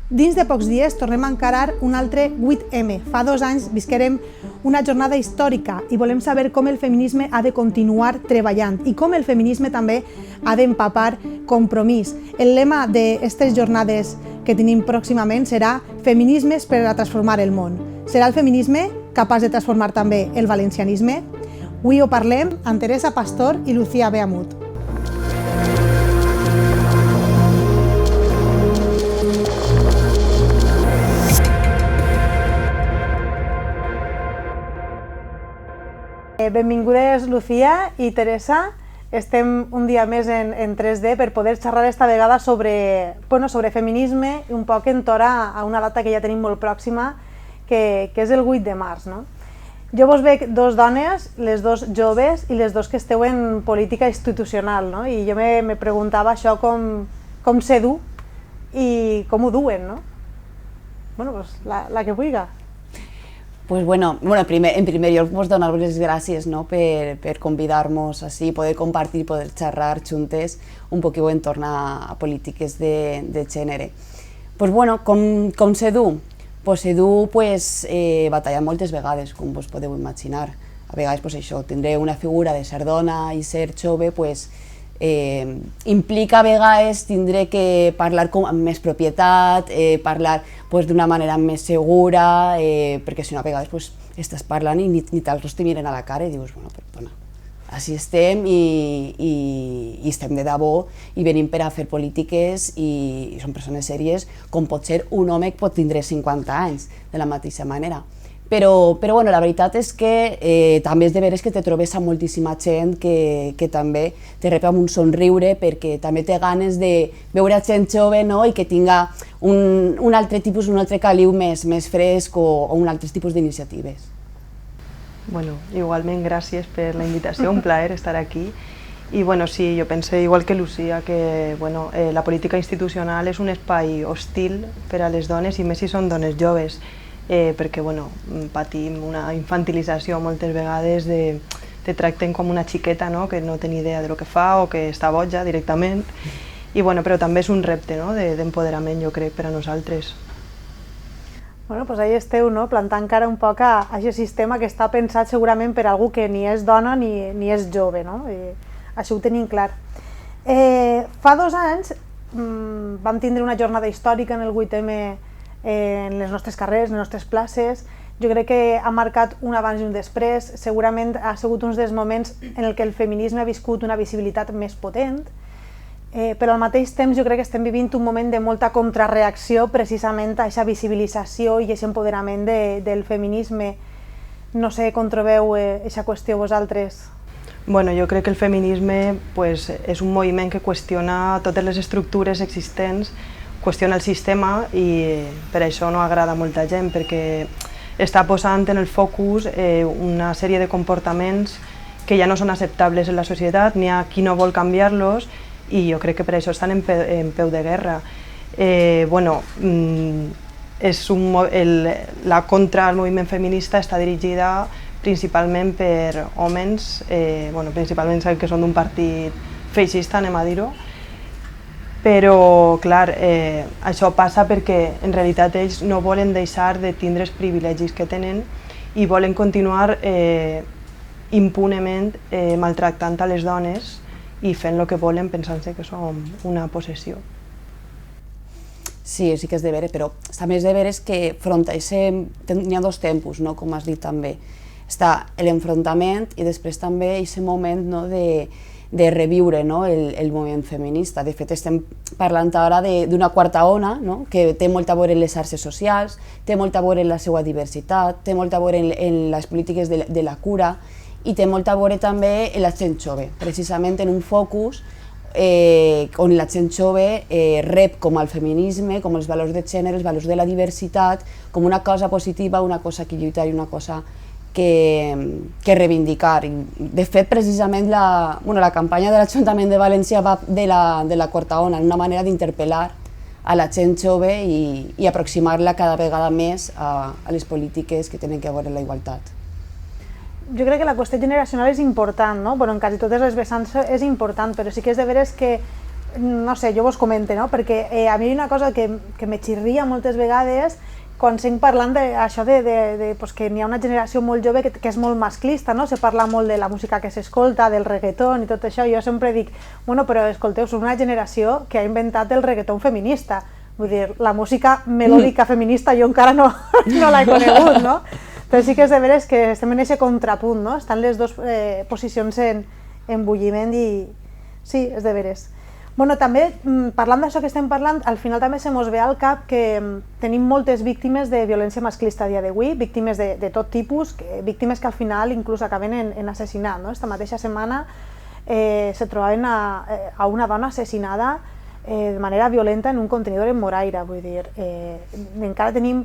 Dins de pocs dies tornem a encarar un altre 8M. Fa 2 anys visquerem una jornada històrica i volem saber com el feminisme ha de continuar treballant i com el feminisme també ha d'empapar compromís. El lema d'aquestes jornades que tenim pròximament serà Feminismes per a transformar el món. Serà el feminisme capaç de transformar també el valencianisme? Avui ho parlem amb Teresa Pastor i Lucía Beamut. Benvingudes Lucía i Teresa. Estem un dia més en 3D per poder xerrar esta vegada sobre feminisme i un poc entora a una data que ja tenim molt pròxima, que és el 8 de març. Jo vos veig dos dones, les dos joves i les dos que esteu en política institucional, i jo me preguntava això com se du i com ho duen. La que vulga. Pues bueno, en primer lloc vos donar-vos les gràcies per convidar-nos així, poder compartir, poder xerrar juntes un poquet entorn a polítiques de gènere. Pues bueno, com se du? Pues se du batallar moltes vegades, com vos podeu imaginar. A vegades això, tindré una figura de ser dona i ser jove, implica a vegades tindré que parlar amb més propietat, parlar d'una manera més segura, perquè si no a vegades estàs parlant i ni tan sols te miren a la cara i dius, perdona, així estem i estem de debò i venim per a fer polítiques i som persones sèries, com pot ser un home que pot tindre 50 anys, de la mateixa manera. Però la veritat és que també és de veres que te trobes amb moltíssima gent que també te rep amb un somriure perquè també té ganes de veure gent jove i que tinga un altre tipus, un altre caliu més fresc o un altre tipus d'iniciatives. Bueno, igualment gràcies per la invitació, un plaer estar aquí. I sí, jo penso igual que Lucía que la política institucional és un espai hostil per a les dones i més si són dones joves. Perquè patim una infantilització moltes vegades, te tracten com una xiqueta que no té ni idea de lo que fa o que està boja directament, però també és un repte d'empoderament, jo crec, per a nosaltres. Doncs ahí esteu, plantant cara un poc a aquest sistema que està pensat segurament per algú que ni és dona ni és jove, això ho tenim clar. Fa 2 anys vam tindre una jornada històrica en el 8M en les nostres carrers, en les nostres places. Jo crec que ha marcat un abans i un després. Segurament ha sigut un dels moments en què el feminisme ha viscut una visibilitat més potent, però al mateix temps jo crec que estem vivint un moment de molta contrarreacció precisament a aquesta visibilització i aquest empoderament del feminisme. No sé com trobeu aquesta qüestió vosaltres. Jo crec que el feminisme és un moviment que qüestiona totes les estructures existents, qüestiona el sistema i per això no agrada a molta gent, perquè està posant en el focus una sèrie de comportaments que ja no són acceptables en la societat, n'hi ha qui no vol canviar-los i jo crec que per això estan en peu de guerra. La contra al moviment feminista està dirigida principalment per homes, principalment que són d'un partit feixista, anem a dir-ho, però, clar, això passa perquè en realitat ells no volen deixar de tindre els privilegis que tenen i volen continuar impunement maltractant a les dones i fent el que volen pensant-se que som una possessió. Sí que és de veres, però també és de veres que front a això n'hi ha 2 tempos, com has dit també. Està l'enfrontament i després també aquest moment de reviure el moviment feminista. De fet, estem parlant ara d'una quarta ona que té molt a veure en les xarxes socials, té molt a veure en la seva diversitat, té molt a veure en les polítiques de la cura i té molt a veure també en la gent jove, precisament en un focus on la gent jove rep com el feminisme, com els valors de gènere, els valors de la diversitat, com una cosa positiva, una cosa que lluitar i una cosa que reivindicar. De fet, precisament la campanya de l'Ajuntament de València va de la quarta ona, una manera d'interpel·lar a la gent jove i aproximar-la cada vegada més a les polítiques que tenen a veure amb la igualtat. Jo crec que la qüestió generacional és important, en quasi totes les vessants és important, però sí que és de veres que no sé, jo vos comente, no? Perquè a mi hi ha una cosa que me xirria moltes vegades quan sent parlant d'això pues que n'hi ha una generació molt jove que és molt masclista, no? Se parla molt de la música que s'escolta, del reggaeton i tot això. Jo sempre dic, bueno, però escolteu, som una generació que ha inventat el reggaeton feminista. Vull dir, la música melòdica feminista jo encara no l'he conegut, no? Però sí que és de veres que estem en aquest contrapunt, no? Estan les dues posicions en bulliment i sí, és de veres. Bueno, també, parlant d'això que estem parlant, al final també se mos ve al cap que tenim moltes víctimes de violència masclista a dia d'avui, víctimes de tot tipus, víctimes que al final inclús acaben en assassinat. Esta mateixa setmana se trobaven a una dona assassinada de manera violenta en un contenidor en Moraira. Vull dir, encara tenim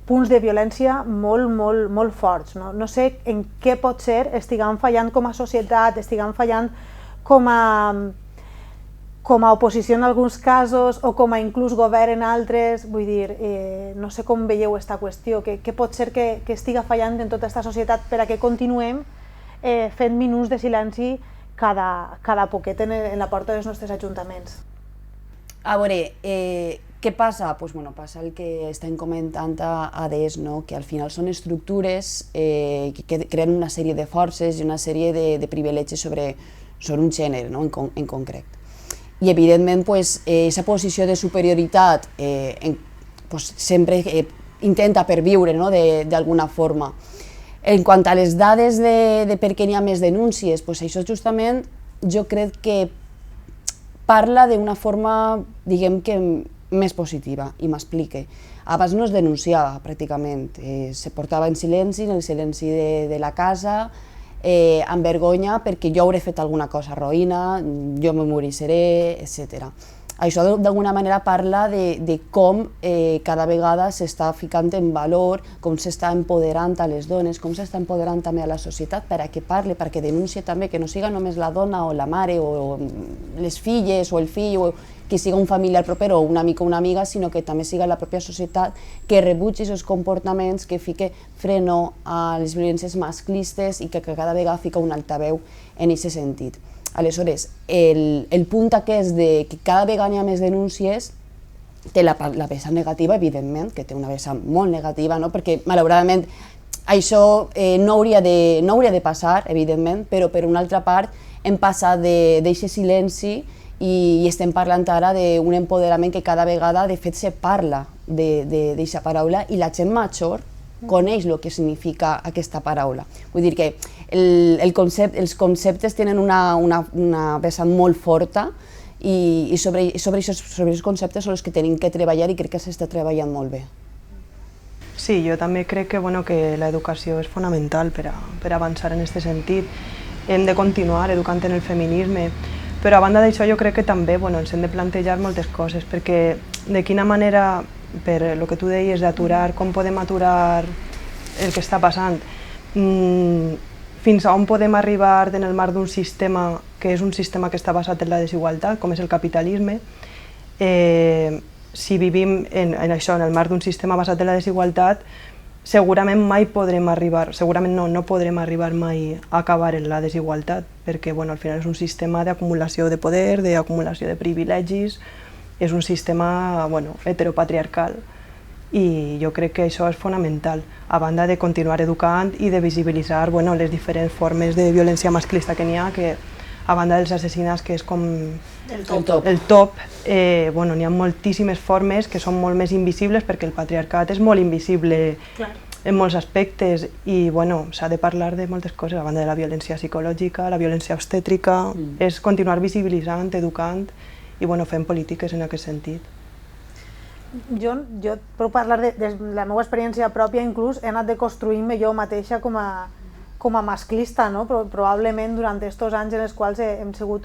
punts de violència molt forts. No sé en què pot ser estiguem fallant com a societat, estiguem fallant com a oposició en alguns casos o com a inclús govern en altres. Vull dir, no sé com veieu aquesta qüestió, què pot ser que estiga fallant en tota aquesta societat per a que continuem fent minuts de silenci cada poquet en la porta dels nostres ajuntaments. A veure, què passa? Pues bueno, passa el que estem comentant a DES, no? Que al final són estructures que creen una sèrie de forces i una sèrie de privilegis sobre un gènere, no? en concret. I evidentment aquesta posició de superioritat sempre intenta perviure, no? d'alguna forma. En quant a les dades de per què n'hi ha més denúncies, això justament jo crec que parla d'una forma, diguem que més positiva, i m'explique. Abans no es denunciava pràcticament, se portava en silenci, en el silenci de la casa, amb vergonya perquè jo hauré fet alguna cosa roïna, jo me moriré, etc. Això d'alguna manera parla de com cada vegada s'està ficant en valor, com s'està empoderant a les dones, com s'està empoderant també a la societat per a que parli, perquè denuncie també, que no siga només la dona o la mare o les filles o el fill o que siga un familiar proper o un amic o una amiga, sinó que també siga la pròpia societat que rebutgi aquests comportaments, que fique freno a les violències masclistes i que cada vegada fica un altaveu en aquest sentit. Aleshores, el punt aquest de que cada vegada hi ha més denúncies té la vessant negativa, evidentment, que té una vessant molt negativa, no? Perquè malauradament això no hauria de passar, evidentment, però per una altra part hem passat d'aquest silenci i estem parlant ara d'un empoderament que cada vegada de fet se parla d'aquesta paraula i la gent major coneix el que significa aquesta paraula. Vull dir que els conceptes tenen una vessant molt forta i sobre aquests conceptes són els que tenim que treballar i crec que s'està treballant molt bé. Sí, jo també crec que l'educació és fonamental per avançar en aquest sentit. Hem de continuar educant en el feminisme, però a banda d'això jo crec que també ens hem de plantejar moltes coses, perquè de quina manera, per el que tu deies d'aturar, com podem aturar el que està passant, fins a on podem arribar en el marc d'un sistema que és un sistema que està basat en la desigualtat, com és el capitalisme. Si vivim en això, en el marc d'un sistema basat en la desigualtat, segurament mai podrem arribar, segurament no podrem arribar mai a acabar en la desigualtat, perquè al final és un sistema d'acumulació de poder, d'acumulació de privilegis, és un sistema heteropatriarcal i jo crec que això és fonamental, a banda de continuar educant i de visibilitzar les diferents formes de violència masclista que n'hi ha, que a banda dels assassinats, que és com el top, n'hi ha moltíssimes formes que són molt més invisibles perquè el patriarcat és molt invisible en molts aspectes i s'ha de parlar de moltes coses, a banda de la violència psicològica, la violència obstètrica, és continuar visibilitzant, educant i fent polítiques en aquest sentit. Jo puc parlar de la meva experiència pròpia, inclús he anat deconstruint-me jo mateixa com a masclista, probablement durant aquests anys en els quals hem sigut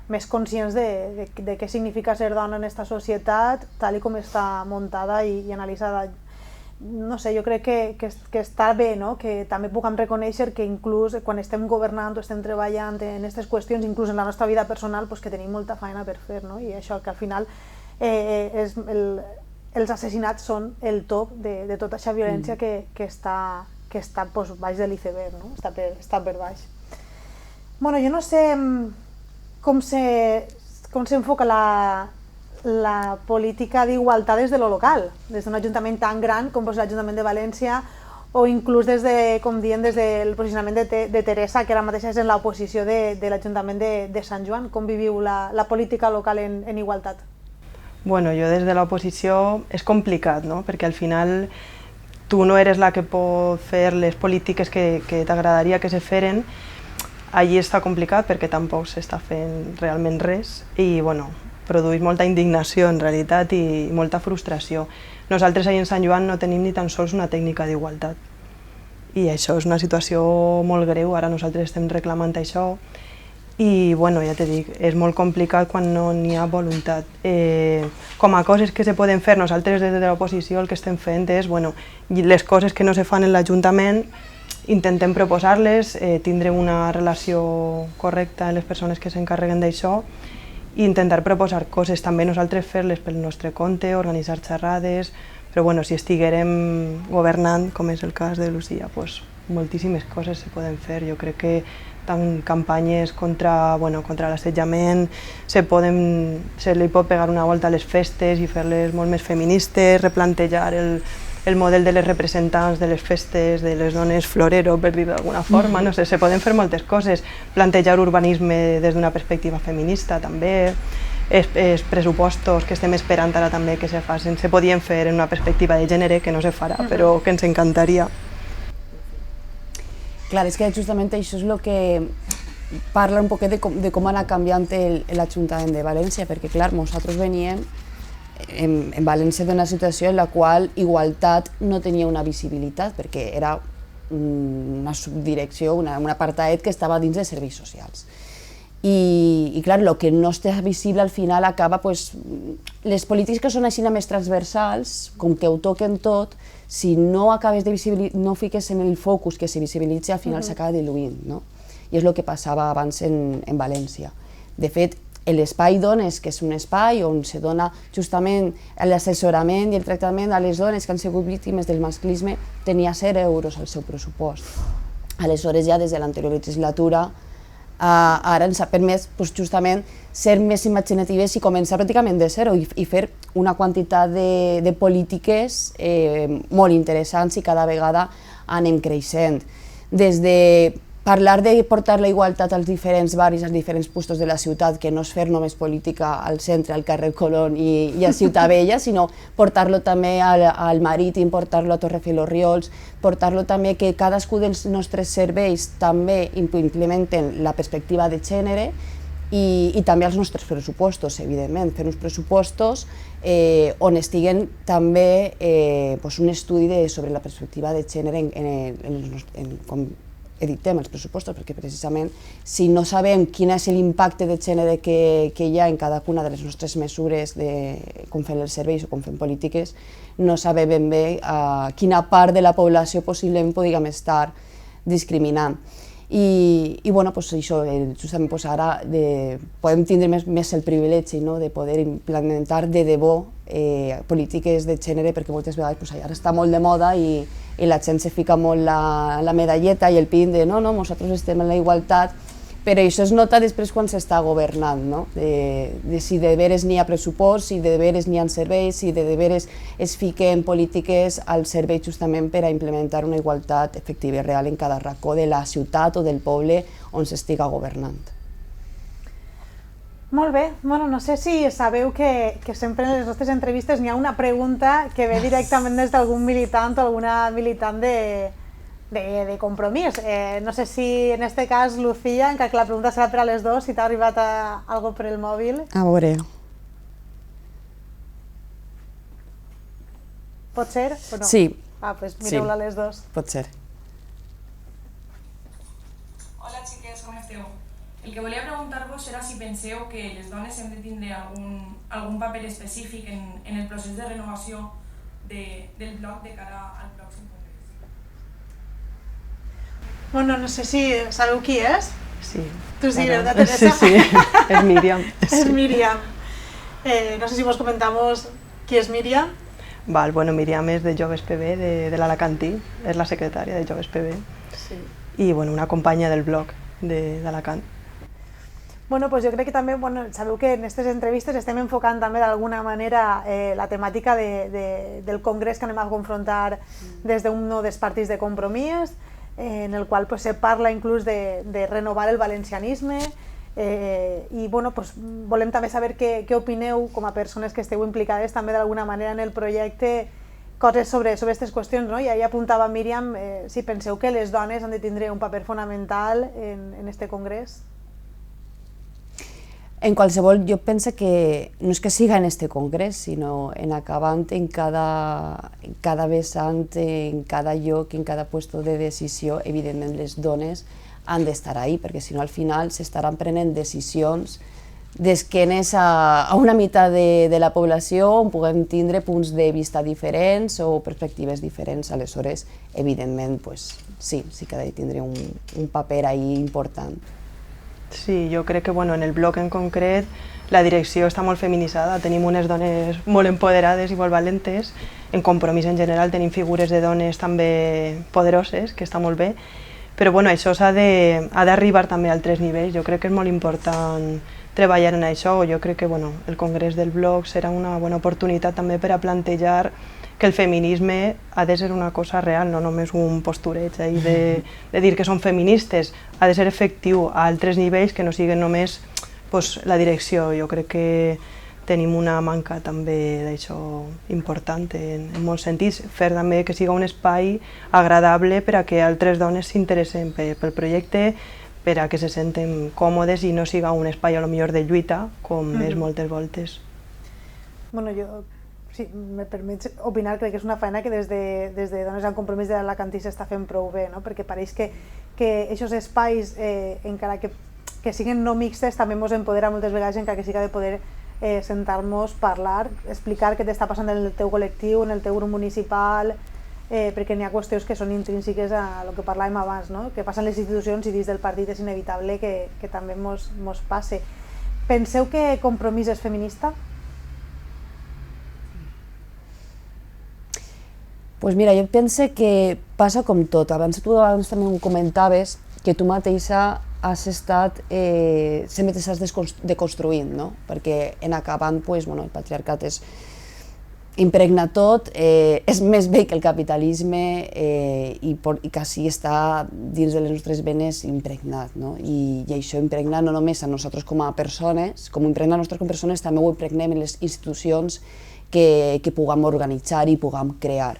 més conscients de què significa ser dona en aquesta societat, tal com està muntada i analitzada. No sé, jo crec que està bé, que també puguem reconèixer que inclús quan estem governant o estem treballant en aquestes qüestions, inclús en la nostra vida personal, que tenim molta feina per fer, i això que al final els assassinats són el top de tota aquesta violència que està baix de l'iceberg, està per baix. Jo no sé com com s'enfoca la política d'igualtat des de lo local, des d'un ajuntament tan gran com l'Ajuntament de València, o inclús des de, com diem, des del posicionament de Teresa, que ara mateix és en l'oposició de l'Ajuntament de Sant Joan. Com viviu la política local en igualtat? Bueno, jo des de l'oposició és complicat, no? Perquè al final tu no eres la que pot fer les polítiques que t'agradaria que se feren. Allí està complicat perquè tampoc s'està fent realment res i bueno, produeix molta indignació en realitat i molta frustració. Nosaltres ahir en Sant Joan no tenim ni tan sols una tècnica d'igualtat i això és una situació molt greu, ara nosaltres estem reclamant això i bueno, ja te dic, és molt complicat quan no n'hi ha voluntat. Com a coses que se poden fer, nosaltres des de l'oposició el que estem fent és, bueno, les coses que no se fan en l'Ajuntament intentem proposar-les, tindre una relació correcta amb les persones que s'encarreguen d'això i intentar proposar coses, també nosaltres fer-les pel nostre compte, organitzar xerrades, però bueno, si estiguérem governant, com és el cas de Lucía, pues, moltíssimes coses se poden fer. Jo crec que tant campanyes contra l'assetjament, se li pot pegar una volta a les festes i fer-les molt més feministes, replantejar el model de les representants de les festes, de les dones florero, per dir d'alguna forma, no sé, se poden fer moltes coses, plantejar urbanisme des d'una perspectiva feminista també, els pressupostos que estem esperant ara també que se facin, se podien fer en una perspectiva de gènere, que no se farà, però que ens encantaria. Clar, és que justament això és el que parla un poquet de com anar canviant l'Ajuntament de València, perquè clar, nosaltres veníem en València d'una situació en la qual igualtat no tenia una visibilitat, perquè era una subdirecció, un apartat que estava dins de serveis socials. I clar, el que no està visible al final acaba, les polítiques que són així més transversals, com que ho toquen tot, si no acabes de visibilitzar, no fiques en el focus que se visibilitza, al final s'acaba diluint, no? I és el que passava abans en València. De fet, l'espai dones, que és un espai on se dona justament l'assessorament i el tractament a les dones que han sigut víctimes del masclisme, tenia 0 euros al seu pressupost. Aleshores, ja des de l'anterior legislatura, ara ens ha permès justament ser més imaginatives i començar pràcticament de zero i fer una quantitat de polítiques molt interessants i cada vegada anem creixent. Des de parlar de portar la igualtat als diferents barris, als diferents puestos de la ciutat, que no és fer només política al centre, al carrer Colón i a Ciutat Vella, sinó portar-lo també al Marítim, portar-lo a Torrefilo-Riols, portar-lo també que cadascú dels nostres serveis també implementen la perspectiva de gènere i també els nostres pressupostos, evidentment, fer uns pressupostos on estiguen també un estudi sobre la perspectiva de gènere com editem els pressupostos, perquè precisament si no sabem quin és l'impacte de gènere que hi ha en cadascuna de les nostres mesures de com fem els serveis o com fem polítiques, no sabem ben bé quina part de la població possiblement podríem estar discriminant. I això, justament ara podem tindre més el privilegi de poder implementar de debò polítiques de gènere, perquè moltes vegades ara està molt de moda i la gent se fica molt la medalleta i el pin de no, nosaltres estem en la igualtat, però això es nota després quan s'està governant, de si de veres n'hi ha pressupost, si de veres n'hi ha serveis, si de veres es fiquen polítiques al servei justament per a implementar una igualtat efectiva i real en cada racó de la ciutat o del poble on s'estiga governant. Molt bé, no sé si sabeu que sempre en les nostres entrevistes n'hi ha una pregunta que ve directament des d'algun militant o alguna militant de Compromís. No sé si en este cas, Lucía, encara que la pregunta serà per a les dues, si t'ha arribat algo per el mòbil. A veure. Pot ser o no? Sí. Doncs mireu-la a les dues. Pot ser. Hola xiques, com esteu? El que volia preguntar-vos era si penseu que les dones hem de tindre algun paper específic en el procés de renovació del bloc de cara al pròxim congrés. No sé si sabeu qui és. Sí. Tu sí, ¿verdad, Teresa? Sí, és Míriam. És Míriam. No sé si vos comentamos qui és Míriam. Míriam és de Joves PB, de l'Alacantí, és la secretària de Joves PB i una companya del bloc d'Alacant. Bueno, pues jo crec que també, sabeu que en aquestes entrevistes estem enfocant també d'alguna manera la temàtica del congrés que anem a confrontar des d'un dels partits de Compromís, en el qual se parla inclús de renovar el valencianisme, i volem també saber què opineu com a persones que esteu implicades també d'alguna manera en el projecte, coses sobre aquestes qüestions, no? I ahir apuntava Míriam si penseu que les dones han de tindre un paper fonamental en este congrés. En qualsevol, jo penso que no és que siga en este congrés, sinó en acabant en cada vessant, en cada lloc, en cada puesto de decisió, evidentment les dones han d'estar ahí, perquè si no al final s'estaran prenent decisions d'esquenes a una meitat de la població on puguem tindre punts de vista diferents o perspectives diferents. Aleshores, evidentment, sí que ha de tindre un paper ahí important. Sí, jo crec que en el bloc en concret la direcció està molt feminitzada, tenim unes dones molt empoderades i molt valentes, en Compromís en general tenim figures de dones també poderoses, que està molt bé, però això ha d'arribar també a altres nivells. Jo crec que és molt important treballar en això. Jo crec que el Congrés del Bloc serà una bona oportunitat també per a plantejar que el feminisme ha de ser una cosa real, no només un postureig de dir que són feministes, ha de ser efectiu a altres nivells que no siguin només la direcció. Jo crec que tenim una manca també d'això important en molts sentits, fer també que siga un espai agradable per a que altres dones s'interessen pel projecte, per a que se senten còmodes i no siga un espai a lo millor de lluita, com és moltes voltes. Jo, si me permets opinar, crec que és una feina que des de Dones en Compromís de l'Alacantí s'està fent prou bé, perquè pareix que aquests espais, encara que siguin no mixtes, també ens empodera moltes vegades, encara que siga de poder sentar-nos, parlar, explicar què t'està passant en el teu col·lectiu, en el teu grup municipal, perquè n'hi ha qüestions que són intrínseques a el que parlàvem abans, que passen les institucions i dins del partit és inevitable que també ens passe. Penseu que Compromís és feminista? Doncs mira, jo penso que passa com tot. Abans també ho comentaves, que tu mateixa has estat, sempre t'estàs deconstruint, no? Perquè en acabant, el patriarcat impregna tot, és més vell que el capitalisme i quasi està dins de les nostres venes impregnat, no? I això impregna no només a nosaltres com a persones, com impregna a nosaltres com a persones, també ho impregnem en les institucions que puguem organitzar i puguem crear.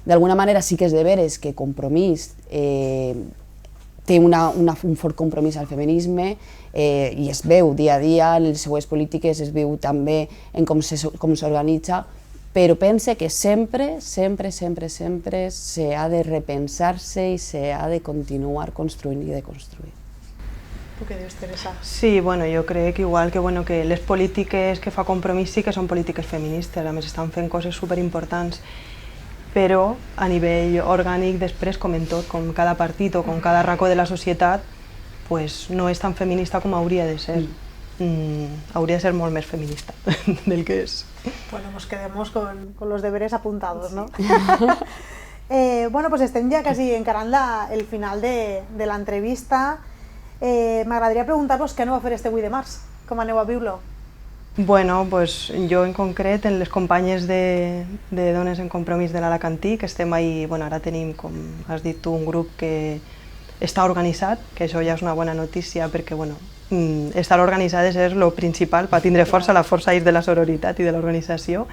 D'alguna manera sí que és de veres que Compromís té un fort compromís al feminisme i es veu dia a dia en les seues polítiques, es veu també en com s'organitza, però pense que sempre s'ha de repensar-se i s'ha de continuar construint i deconstruint. Tu què dius, Teresa? Sí, jo crec igual que les polítiques que fa Compromís sí que són polítiques feministes, a més estan fent coses superimportants, però a nivell orgànic després, com en tot, com cada partit o com cada racó de la societat, no és tan feminista com hauria de ser. Hauria de ser molt més feminista del que és. Bueno, nos quedemos con los deberes apuntados, ¿no? Pues estem ja quasi encarant el final de l'entrevista. M'agradaria preguntar-vos què aneu a fer este 8 de març, com aneu a viure-lo? Jo en concret, en les companyes de Dones en Compromís de l'Alacantí, que estem ahí, ara tenim, com has dit tu, un grup que està organitzat, que això ja és una bona notícia perquè, estar organitzades és el principal per tindre força, la força és de la sororitat i de l'organització.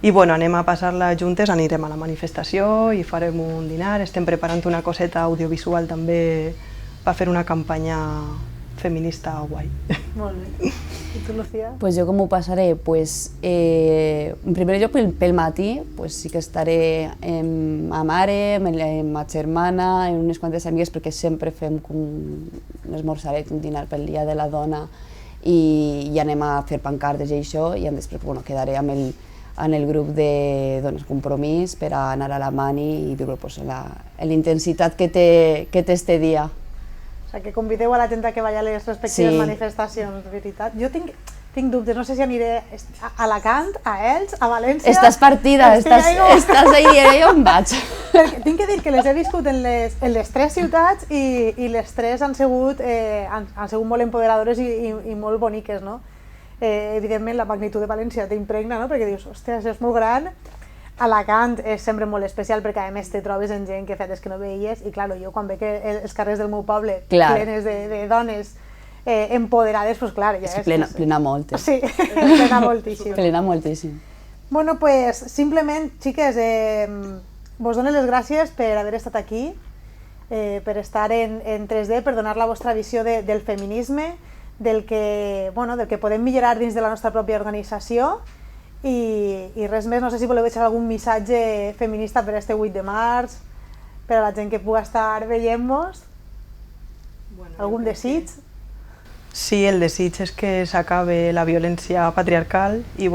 I anem a passar-la juntes, anirem a la manifestació i farem un dinar, estem preparant una coseta audiovisual també per fer una campanya feminista guai. Molt bé. I tu, Lucía? Jo com ho passaré? En primer lloc, pel matí sí que estaré amb ma mare, amb ma germana, amb unes quantes amigues, perquè sempre fem un esmorzaret, un dinar pel Dia de la Dona i anem a fer pancartes i això, i després quedaré amb el grup de Dones Compromís per anar a la mani i viure la intensitat que té este dia. O sigui, que convideu a la gent que vagi a les respectives manifestacions, de veritat. Jo tinc dubtes, no sé si aniré a Alacant, a Elx, a València... Estàs partida, estàs ahí, jo on vaig. Perquè tinc que dir que les he viscut en les tres ciutats i les tres han sigut molt empoderadores i molt boniques, no? Evidentment, la magnitud de València t'impregna, no? Perquè dius, hòstia, això és molt gran. Alacant és sempre molt especial perquè a més te trobes en gent que fetes que no veies i clar, jo quan veig els carrers del meu poble plenes de dones empoderades, doncs clar, ja és... Plena molt. Sí, plena moltíssim. Plena moltíssim. Bueno, pues simplement, xiques, vos dono les gràcies per haver estat aquí, per estar en 3D, per donar la vostra visió del feminisme, del que podem millorar dins de la nostra pròpia organització i res més. No sé si voleu deixar algun missatge feminista per este 8 de març, per a la gent que pugui estar veient-nos, algun desig? Sí, el desig és que s'acabe la violència patriarcal i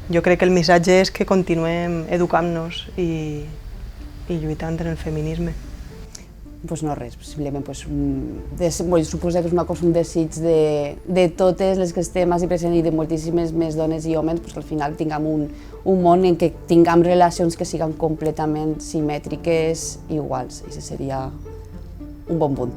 jo crec que el missatge és que continuem educant-nos i lluitant en el feminisme. Pues no res, simplement suposo que és una cosa, un desig de totes les que estem així presents i de moltíssimes més dones i homes, que al final tinguem un món en què tinguem relacions que siguin completament simètriques i iguals, i això seria un bon punt.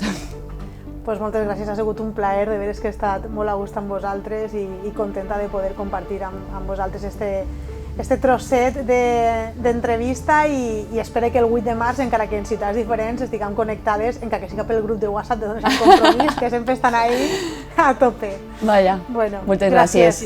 Pues moltes gràcies, ha sigut un plaer, de veres que he estat molt a gust amb vosaltres i contenta de poder compartir amb vosaltres este trosset d'entrevista i espero que el 8 de març, encara que en ciutats diferents, estiguem connectades, encara que siga pel grup de WhatsApp de Dones en Compromís, que sempre estan ahí a tope. Vaja, moltes gràcies.